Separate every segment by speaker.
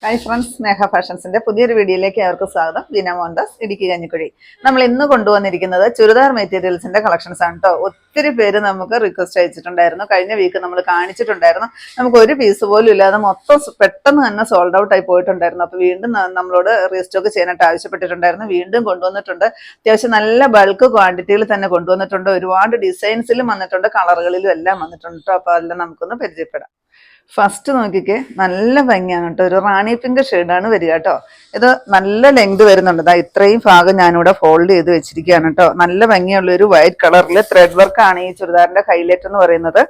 Speaker 1: Hi friends, സ്നേഹ ഫാഷൻസിന്റെ പുതിയൊരു വീഡിയോയിലേക്ക് ഏവർക്കും സ്വാഗതം. ദീന മോഹൻദാസ്, ഇടുക്കി കഞ്ഞിക്കുഴി. നമ്മൾ ഇന്ന് കൊണ്ടുവന്നിരിക്കുന്നത് ചുരിദാർ മെറ്റീരിയൽസിന്റെ കളക്ഷൻസ് ആണ് കേട്ടോ. ഒത്തിരി പേര് നമുക്ക് റിക്വസ്റ്റ് അയച്ചിട്ടുണ്ടായിരുന്നു. കഴിഞ്ഞ വീക്ക് നമ്മൾ കാണിച്ചിട്ടുണ്ടായിരുന്നു. നമുക്ക് ഒരു പീസ് പോലും ഇല്ലാതെ മൊത്തം പെട്ടെന്ന് തന്നെ സോൾഡ് ഔട്ട് ആയി പോയിട്ടുണ്ടായിരുന്നു. അപ്പോൾ വീണ്ടും നമ്മളോട് റീസ്റ്റോക്ക് ചെയ്യാനായിട്ട് ആവശ്യപ്പെട്ടിട്ടുണ്ടായിരുന്നു. വീണ്ടും കൊണ്ടുവന്നിട്ടുണ്ട്. അത്യാവശ്യം നല്ല ബൾക്ക് ക്വാണ്ടിറ്റിയിൽ തന്നെ കൊണ്ടുവന്നിട്ടുണ്ട്. ഒരുപാട് ഡിസൈൻസിലും വന്നിട്ടുണ്ട്, കളറുകളിലും എല്ലാം വന്നിട്ടുണ്ട് കേട്ടോ. അപ്പോൾ അതെല്ലാം നമുക്കൊന്ന് പരിചയപ്പെടാം. ഫസ്റ്റ് നോക്കിക്കേ, നല്ല ഭംഗിയാണ് കേട്ടോ. ഒരു റാണി പിങ്ക് ഷെയ്ഡാണ് വരിക കേട്ടോ. ഇത് നല്ല ലെങ്ത് വരുന്നുണ്ട്. ദാ ഇത്രയും ഭാഗം ഞാനിവിടെ ഫോൾഡ് ചെയ്ത് വെച്ചിരിക്കുകയാണ് കേട്ടോ. നല്ല ഭംഗിയുള്ള ഒരു വൈറ്റ് കളറിൽ ത്രെഡ് വർക്കാണ് ഈ ചുരിദാറിന്റെ ഹൈലൈറ്റ് എന്ന് പറയുന്നത്.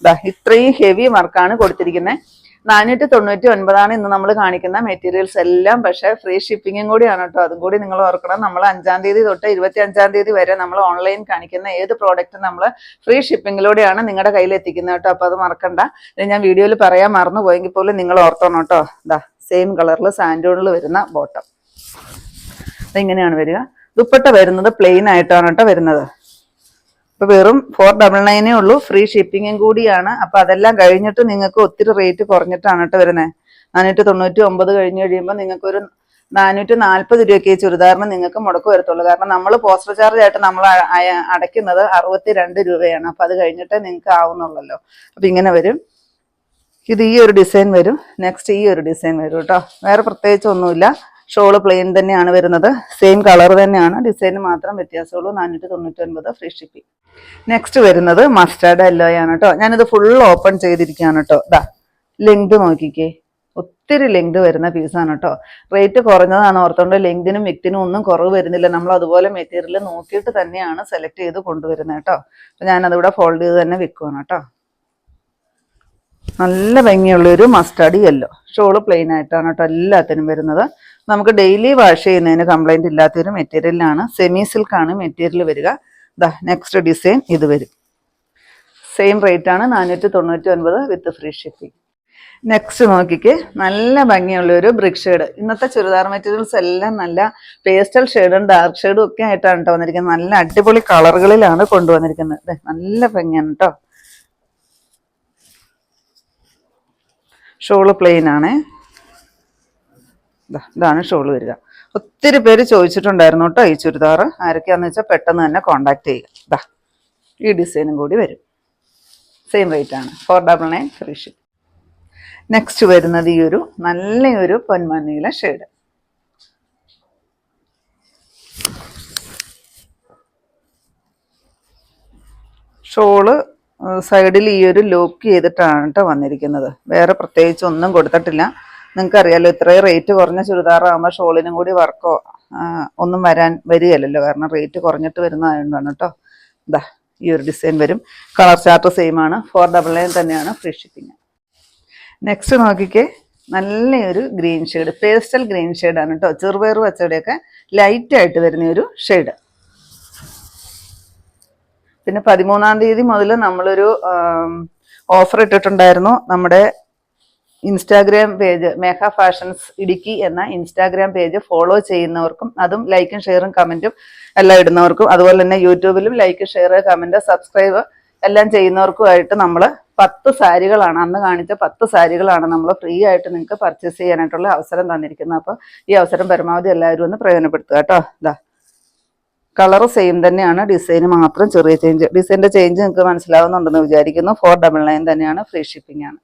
Speaker 1: ദാ ഇത്രയും ഹെവി വർക്കാണ് കൊടുത്തിരിക്കുന്നത്. 499 ഇന്ന് നമ്മൾ കാണിക്കുന്ന മെറ്റീരിയൽസ് എല്ലാം. പക്ഷേ ഫ്രീ ഷിപ്പിങ്ങും കൂടിയാണ് കേട്ടോ. അതും കൂടി നിങ്ങൾ ഓർക്കണം. നമ്മൾ 5-ാം തീയതി തൊട്ട് 25-ാം തീയതി വരെ നമ്മൾ ഓൺലൈൻ കാണിക്കുന്ന ഏത് പ്രോഡക്റ്റും നമ്മൾ ഫ്രീ ഷിപ്പിങ്ങിലൂടെയാണ് നിങ്ങളുടെ കയ്യിൽ എത്തിക്കുന്നത് കേട്ടോ. അപ്പോൾ അത് മറക്കണ്ട. ഞാൻ വീഡിയോയിൽ പറയാൻ മറന്നു പോയെങ്കിൽ പോലും നിങ്ങൾ ഓർത്തോണം കേട്ടോ. ഇതാ സെയിം കളറിൽ സാൻഡൂണിൽ വരുന്ന ബോട്ടം അതിങ്ങനെയാണ് വരിക. ദുപ്പട്ട വരുന്നത് പ്ലെയിൻ ആയിട്ടാണ് കേട്ടോ വരുന്നത്. ഇപ്പൊ വെറും 499 ഉള്ളൂ. ഫ്രീ ഷിപ്പിങ്ങും കൂടിയാണ്. അപ്പൊ അതെല്ലാം കഴിഞ്ഞിട്ട് നിങ്ങൾക്ക് ഒത്തിരി റേറ്റ് കുറഞ്ഞിട്ടാണ് കേട്ടോ വരുന്നത്. 499 കഴിഞ്ഞ് കഴിയുമ്പോൾ നിങ്ങൾക്ക് ഒരു 440 രൂപയ്ക്ക് ഈ ചുരിദാറിന് നിങ്ങൾക്ക് മുടക്ക് വരത്തുള്ളൂ. കാരണം നമ്മൾ പോസ്റ്റർ ചാർജ് ആയിട്ട് നമ്മൾ അടയ്ക്കുന്നത് 62 രൂപയാണ്. അപ്പൊ അത് കഴിഞ്ഞിട്ട് നിങ്ങൾക്ക് ആവുന്നുള്ളല്ലോ. അപ്പൊ ഇങ്ങനെ വരും. ഇത് ഈ ഒരു ഡിസൈൻ വരും. നെക്സ്റ്റ് ഈ ഒരു ഡിസൈൻ വരും കേട്ടോ. വേറെ പ്രത്യേകിച്ച് ഒന്നുമില്ല. ഷോള് പ്ലെയിൻ തന്നെയാണ് വരുന്നത്. സെയിം കളർ തന്നെയാണ്, ഡിസൈന് മാത്രം വ്യത്യാസമുള്ളൂ. 499 ഫ്രീ ഷിപ്പിംഗ്. നെക്സ്റ്റ് വരുന്നത് മസ്റ്റാർഡ് യെല്ലോ ആണ് കേട്ടോ. ഞാനിത് ഫുൾ ഓപ്പൺ ചെയ്തിരിക്കുകയാണ് കേട്ടോ. ഇതാ ലെങ്ത് നോക്കിക്കേ, ഒത്തിരി ലെങ്ത് വരുന്ന പീസാണ് കേട്ടോ. റേറ്റ് കുറഞ്ഞതാണ് ഓർത്തോണ്ട് ലെങ്തിനും വിക്തിനും ഒന്നും കുറവ് വരുന്നില്ല. നമ്മൾ അതുപോലെ മെറ്റീരിയൽ നോക്കിയിട്ട് തന്നെയാണ് സെലക്ട് ചെയ്ത് കൊണ്ടുവരുന്നത് കേട്ടോ. അപ്പം ഞാനതിവിടെ ഫോൾഡ് ചെയ്ത് തന്നെ വെക്കുവാണ് കേട്ടോ. നല്ല ഭംഗിയുള്ളൊരു മസ്റ്റാർഡ് യെല്ലോ. ഷോള് പ്ലെയിൻ ആയിട്ടാണ് കേട്ടോ എല്ലാത്തിനും വരുന്നത്. നമുക്ക് ഡെയിലി വാഷ് ചെയ്യുന്നതിന് കംപ്ലൈൻറ്റ് ഇല്ലാത്തൊരു മെറ്റീരിയലാണ്. സെമി സിൽക്കാണ് മെറ്റീരിയൽ വരിക. ദാ നെക്സ്റ്റ് ഡിസൈൻ ഇത് വരും. സെയിം റേറ്റ് ആണ്, 499 വിത്ത് ഫ്രീ ഷിപ്പിംഗ്. നെക്സ്റ്റ് നോക്കിക്ക്, നല്ല ഭംഗിയുള്ള ഒരു ബ്രിക്ക് ഷെയ്ഡ്. ഇന്നത്തെ ചുരിദാർ മെറ്റീരിയൽസ് എല്ലാം നല്ല പേസ്റ്റൽ ഷെയ്ഡും ഡാർക്ക് ഷെയ്ഡും ഒക്കെ ആയിട്ടാണ് കേട്ടോ വന്നിരിക്കുന്നത്. നല്ല അടിപൊളി കളറുകളിലാണ് കൊണ്ടുവന്നിരിക്കുന്നത്. നല്ല ഭംഗിയാണ് കേട്ടോ. ഷോള് പ്ലെയിൻ ആണ്. ഇതാണ് ഷോള് വരിക. ഒത്തിരി പേര് ചോദിച്ചിട്ടുണ്ടായിരുന്നു കേട്ടോ ഈ ചുരിദാർ. ആരൊക്കെയാണെന്ന് വെച്ചാൽ പെട്ടെന്ന് തന്നെ കോണ്ടാക്ട് ചെയ്യുക. ഇതാ ഈ ഡിസൈനും കൂടി വരും. സെയിം റേറ്റ് ആണ്, 499 ഫ്രീ ഷിപ്പ്. നെക്സ്റ്റ് വരുന്നത് ഈ ഒരു നല്ലൊരു പൊന്മഞ്ഞ ഷെയ്ഡ്. ഷോള് സൈഡിൽ ഈ ഒരു ലോക്ക് ചെയ്തിട്ടാണ് കേട്ടോ വന്നിരിക്കുന്നത്. വേറെ പ്രത്യേകിച്ച് ഒന്നും കൊടുത്തിട്ടില്ല. നിങ്ങൾക്കറിയാലോ, ഇത്രയും റേറ്റ് കുറഞ്ഞ ചുരിദാറാകുമ്പോൾ ഷോളിനും കൂടി വർക്കോ ഒന്നും വരികയല്ലോ. കാരണം റേറ്റ് കുറഞ്ഞിട്ട് വരുന്നതായതുകൊണ്ടാണ് കേട്ടോ. ഇതാ ഈ ഒരു ഡിസൈൻ വരും. കളർ ചാർട്ട് സെയിം ആണ്, 499 തന്നെയാണ് ഫ്രീ ഷിപ്പിങ്. നെക്സ്റ്റ് നോക്കിക്കേ, നല്ലൊരു ഗ്രീൻ ഷെയ്ഡ്, പേസ്റ്റൽ ഗ്രീൻ ഷെയ്ഡാണ് കേട്ടോ. ചെറുപയർ പച്ചടിയൊക്കെ ലൈറ്റായിട്ട് വരുന്ന ഒരു ഷെയ്ഡ്. പിന്നെ 13-ാം തീയതി മുതൽ നമ്മളൊരു ഓഫർ ഇട്ടിട്ടുണ്ടായിരുന്നു. നമ്മുടെ ഇൻസ്റ്റാഗ്രാം പേജ് മേഘ ഫാഷൻസ് ഇടുക്കി എന്ന ഇൻസ്റ്റാഗ്രാം പേജ് ഫോളോ ചെയ്യുന്നവർക്കും, അതും ലൈക്കും ഷെയറും കമൻറ്റും എല്ലാം ഇടുന്നവർക്കും, അതുപോലെ തന്നെ യൂട്യൂബിലും ലൈക്ക് ഷെയർ കമൻറ്റ് സബ്സ്ക്രൈബ് എല്ലാം ചെയ്യുന്നവർക്കുമായിട്ട് നമ്മൾ 10 സാരികളാണ്, അന്ന് കാണിച്ച 10 സാരികളാണ് നമ്മൾ ഫ്രീ ആയിട്ട് നിങ്ങൾക്ക് പർച്ചേസ് ചെയ്യാനായിട്ടുള്ള അവസരം തന്നിരിക്കുന്നത്. അപ്പോൾ ഈ അവസരം പരമാവധി എല്ലാവരും ഒന്ന് പ്രയോജനപ്പെടുത്തുക കേട്ടോ. ഇതാ കളർ സെയിം തന്നെയാണ്, ഡിസൈന് മാത്രം ചെറിയ ചേഞ്ച്. ഡിസൈൻ്റെ ചേഞ്ച് നിങ്ങൾക്ക് മനസ്സിലാവുന്നുണ്ടെന്ന് വിചാരിക്കുന്നു. 499 തന്നെയാണ്, ഫ്രീ ഷിപ്പിംഗ് ആണ്.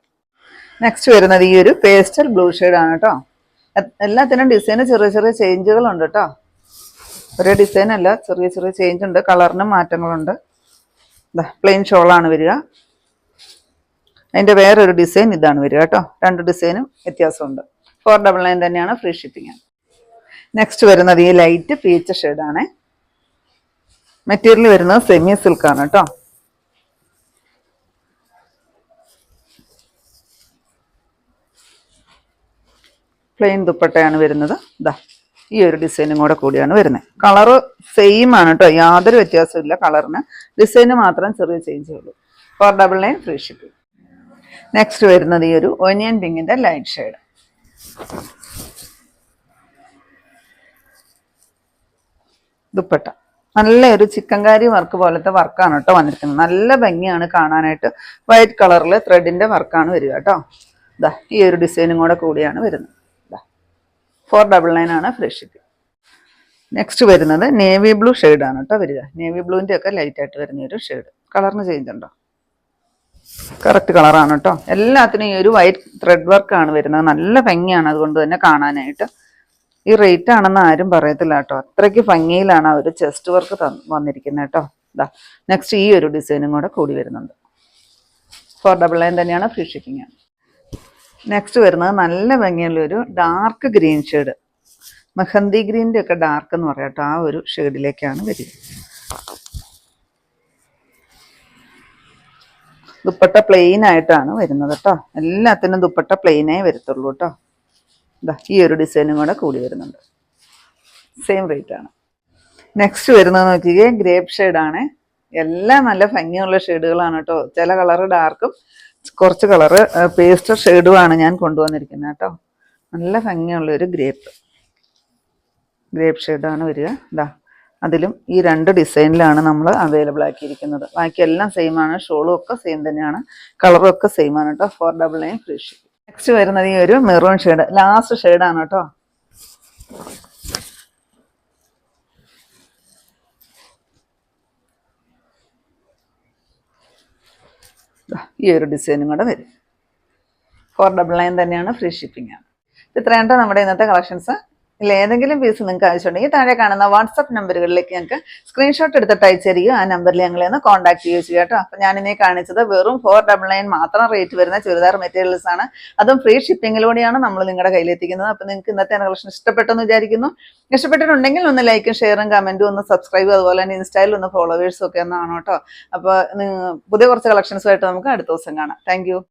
Speaker 1: നെക്സ്റ്റ് വരുന്നത് ഈ ഒരു പേസ്റ്റൽ ബ്ലൂ ഷെയ്ഡാണ് കേട്ടോ. എല്ലാത്തിനും ഡിസൈന് ചെറിയ ചെറിയ ചേഞ്ചുകളുണ്ട് കേട്ടോ. ഒരേ ഡിസൈൻ അല്ല, ചെറിയ ചെറിയ ചേഞ്ച് ഉണ്ട്. കളറിനും മാറ്റങ്ങളുണ്ട്. പ്ലെയിൻ ഷോളാണ് വരിക. അതിൻ്റെ വേറൊരു ഡിസൈൻ ഇതാണ് വരിക കേട്ടോ. 2 ഡിസൈനും വ്യത്യാസമുണ്ട്. 499 തന്നെയാണ്, ഫ്രീ ഷിപ്പിംഗ് ആണ്. നെക്സ്റ്റ് വരുന്നത് ഈ ലൈറ്റ് പീച്ച് ഷെയ്ഡാണ്. മെറ്റീരിയൽ വരുന്നത് സെമി സിൽക്കാണ് കേട്ടോ. പ്ലെയിൻ ദുപ്പട്ടയാണ് വരുന്നത്. ഇതാ ഈ ഒരു ഡിസൈനും കൂടിയാണ് വരുന്നത്. കളറ് സെയിം ആണ് കേട്ടോ, യാതൊരു വ്യത്യാസമില്ല കളറിന്. ഡിസൈന് മാത്രം ചെറിയ ചേഞ്ച് ഉള്ളൂ. 499 ഫ്രീ ഷിപ്പിംഗ്. നെക്സ്റ്റ് വരുന്നത് ഈ ഒരു ഒനിയൻ പിങ്കിന്റെ ലൈറ്റ് ഷെയ്ഡ്. ദുപ്പട്ട നല്ലൊരു ചിക്കൻകാരി വർക്ക് പോലത്തെ വർക്കാണ് കേട്ടോ വന്നിരിക്കുന്നത്. നല്ല ഭംഗിയാണ് കാണാനായിട്ട്. വൈറ്റ് കളറിൽ ത്രെഡിന്റെ വർക്കാണ് വരിക കേട്ടോ. ഇതാ ഈ ഒരു ഡിസൈനും കൂടിയാണ് വരുന്നത്. ഇതാ 499 ആണ് ഫ്രീ ഷിപ്പിംഗ്. നെക്സ്റ്റ് വരുന്നത് നേവി ബ്ലൂ ആണ് കേട്ടോ വരിക. നേവി ബ്ലൂവിൻ്റെ ഒക്കെ ലൈറ്റ് ആയിട്ട് വരുന്ന ഒരു ഷെയ്ഡ്. കളറിന് ചേഞ്ച് ഉണ്ടോ? കറക്റ്റ് കളറാണ് കേട്ടോ. എല്ലാത്തിനും ഈ ഒരു വൈറ്റ് ത്രെഡ് വർക്കാണ് വരുന്നത്. നല്ല ഭംഗിയാണ് അതുകൊണ്ട് തന്നെ കാണാനായിട്ട്. ഈ റേറ്റ് ആണെന്ന് ആരും പറയത്തില്ല കേട്ടോ. അത്രയ്ക്ക് ഭംഗിയിലാണ് ആ ഒരു ചെസ്റ്റ് വർക്ക് വന്നിരിക്കുന്നത് കേട്ടോ. ഇതാ നെക്സ്റ്റ് ഈ ഒരു ഡിസൈനും കൂടെ കൂടി വരുന്നുണ്ട്. 499 തന്നെയാണ്, ഫ്രീ ഷിപ്പിംഗ് ആണ്. നെക്സ്റ്റ് വരുന്നത് നല്ല ഭംഗിയുള്ള ഒരു ഡാർക്ക് ഗ്രീൻ ഷെയ്ഡ്. മെഹന്തി ഗ്രീൻ്റെ ഒക്കെ ഡാർക്ക് എന്ന് പറയാം കേട്ടോ. ആ ഒരു ഷെയ്ഡിലേക്കാണ് വരിക. ദുപ്പട്ട പ്ലെയിൻ ആയിട്ടാണ് വരുന്നത് കേട്ടോ. എല്ലാത്തിനും ദുപ്പട്ട പ്ലെയിനേ വരത്തുള്ളൂ കേട്ടോ. ഇതാ ഈ ഒരു ഡിസൈനും കൂടെ കൂടി വരുന്നുണ്ട്. സെയിം റേറ്റ് ആണ്. നെക്സ്റ്റ് വരുന്നത് നോക്കിയേ ഗ്രേപ്പ് ഷെയ്ഡാണ്. എല്ലാം നല്ല ഭംഗിയുള്ള ഷെയ്ഡുകളാണ് കേട്ടോ. ചില കളറ് ഡാർക്കും കുറച്ച് കളറ് പേസ്റ്റർ ഷെയ്ഡുമാണ് ഞാൻ കൊണ്ടുവന്നിരിക്കുന്നത് കേട്ടോ. നല്ല ഭംഗിയുള്ള ഒരു ഗ്രേപ്പ് ഷെയ്ഡാണ് വരിക. ഇതാ അതിലും ഈ 2 ഡിസൈനിലാണ് നമ്മൾ അവൈലബിൾ ആക്കിയിരിക്കുന്നത്. ബാക്കി എല്ലാം സെയിം ആണ്. ഷോളും ഒക്കെ സെയിം തന്നെയാണ്. കളറും ഒക്കെ സെയിം ആണ് കേട്ടോ. 499 ഫ്രീ ഷിപ്പിംഗ്. നെക്സ്റ്റ് വരുന്നത് ഈ ഒരു മെറൂൺ ഷെയ്ഡ്, ലാസ്റ്റ് ഷെയ്ഡാണ് കേട്ടോ. ഈ ഒരു ഡിസൈനും കൂടെ വരും. 499 തന്നെയാണ്, ഫ്രീ ഷിപ്പിംഗ് ആണ്. ഇത്രയാണ് നമ്മുടെ ഇന്നത്തെ കളക്ഷൻസ്. ഇതിൽ ഏതെങ്കിലും പീസ് നിങ്ങൾക്ക് ആവശ്യമുണ്ടെങ്കിൽ താഴെ കാണുന്ന വാട്സപ്പ് നമ്പറുകളിലേക്ക് ഞങ്ങൾക്ക് സ്ക്രീൻഷോട്ട് എടുത്തിട്ട് അയച്ചു തരിക. ആ നമ്പറിൽ ഞങ്ങളെ ഒന്ന് കോൺടാക്ട് ചെയ്യുക കേട്ടോ. അപ്പം ഞാനിനെ കാണിച്ചത് വെറും 499 മാത്രം റേറ്റ് വരുന്ന ചുരിദാർ മെറ്റീരിയൽസ് ആണ്. അതും ഫ്രീ ഷിപ്പിങ്ങിലൂടെയാണ് നമ്മൾ നിങ്ങളുടെ കയ്യിലെത്തിക്കുന്നത്. അപ്പം നിങ്ങൾക്ക് ഇന്നത്തെ കളക്ഷൻ ഇഷ്ടപ്പെട്ടെന്ന് വിചാരിക്കുന്നു. ഇഷ്ടപ്പെട്ടിട്ടുണ്ടെങ്കിൽ ഒന്ന് ലൈക്കും ഷെയറും കമൻറ്റും ഒന്ന് സബ്സ്ക്രൈബ്, അതുപോലെ തന്നെ ഇൻസ്റ്റയിൽ ഒന്ന് ഫോളോവേഴ്സും ഒക്കെ ഒന്നാണ് കേട്ടോ. അപ്പോൾ പുതിയ കുറച്ച് കളക്ഷൻസുമായിട്ട് നമുക്ക് അടുത്ത ദിവസം കാണാം. താങ്ക്